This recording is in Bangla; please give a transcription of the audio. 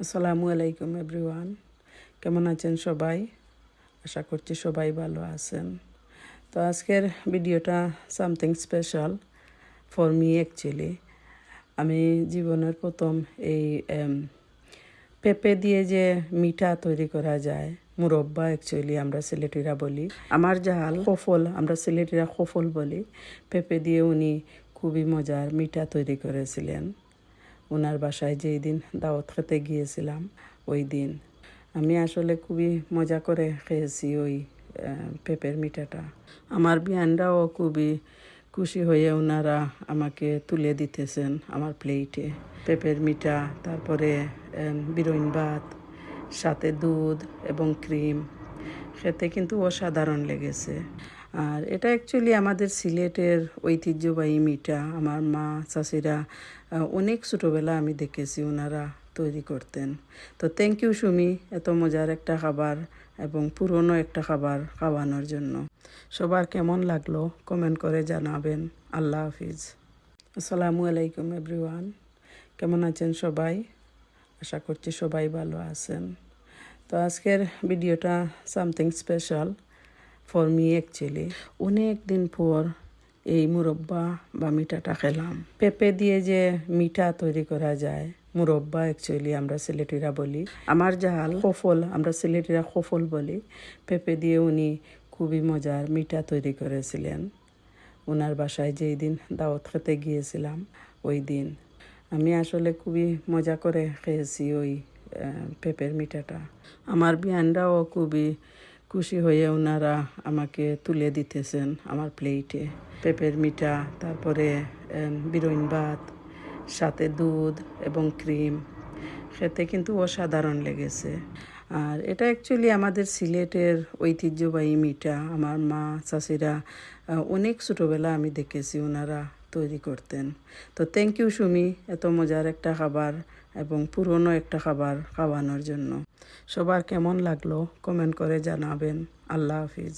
আসসালামু আলাইকুম এভরিওয়ান, কেমন আছেন সবাই? আশা করছি সবাই ভালো আছেন। তো আজকের ভিডিওটা something special for me actually. আমি জীবনের প্রথম এই পেঁপে দিয়ে যে মিঠা তৈরি করা যায়, মুরব্বা অ্যাকচুয়ালি আমরা সিলেটিরা বলি, আমার জাল খফল আমরা সিলেটিরা খফল বলি। পেঁপে দিয়ে উনি খুবই মজার মিঠা তৈরি করেছিলেন। ওনার বাসায় যেই দিন দাওয়াত খেতে গিয়েছিলাম ওই দিন আমি আসলে খুবই মজা করে খেয়েছি ওই পেঁপের মিঠাটা। আমার বিয়ানরাও খুবই খুশি হয়ে ওনারা আমাকে তুলে দিতেছেন আমার প্লেটে পেঁপের মিঠা, তারপরে বিরইন ভাত, সাথে দুধ এবং ক্রিম। খেতে কিন্তু অসাধারণ লেগেছে। আর এটা অ্যাকচুয়ালি আমাদের সিলেটের ঐতিহ্যবাহী মিঠা। আমার মা চাচিরা অনেক ছোটোবেলা আমি দেখেছি ওনারা তৈরি করতেন। তো থ্যাংক ইউ সুমি, এত মজার একটা খাবার এবং পুরনো একটা খাবার খাওয়ানোর জন্য। সবার কেমন লাগলো কমেন্ট করে জানাবেন। আল্লাহ হাফিজ। আসসালামু আলাইকুম এভরিওয়ান, কেমন আছেন সবাই? আশা করছি সবাই ভালো আছেন। তো আজকের ভিডিওটা something special for me actually. অনেক দিন পর এই মুরব্বা বা মিঠাটা খেলাম। পেঁপে দিয়ে যে মিঠা তৈরি করা যায়, মুরব্বা অ্যাকচুয়ালি আমরা সিলেটিরা বলি, আমার জাল খফল আমরা সিলেটিরা খফল বলি। পেঁপে দিয়ে উনি খুবই মজার মিঠা তৈরি করেছিলেন। ওনার বাসায় যেই দিন দাওয়াত খেতে গিয়েছিলাম ওই দিন আমি আসলে খুবই মজা করে খেয়েছি ওই পেঁপের মিঠাটা। আমার বিয়ানরাও খুবই খুশি হয়ে ওনারা আমাকে তুলে দিতেছেন আমার প্লেটে পেঁপের মিঠা, তারপরে বিরইন ভাত, সাথে দুধ এবং ক্রিম। খেতে কিন্তু অসাধারণ লেগেছে। আর এটা অ্যাকচুয়ালি আমাদের সিলেটের ঐতিহ্যবাহী মিঠা। আমার মা চাচিরা অনেক ছোটোবেলা আমি দেখেছি ওনারা তৈরি করতেন। তো থ্যাংক ইউ সুমি, এত মজার একটা খাবার এবং পুরনো একটা খাবার খাওয়ানোর জন্য। সবার কেমন লাগলো কমেন্ট করে জানাবেন। আল্লাহ হাফিজ।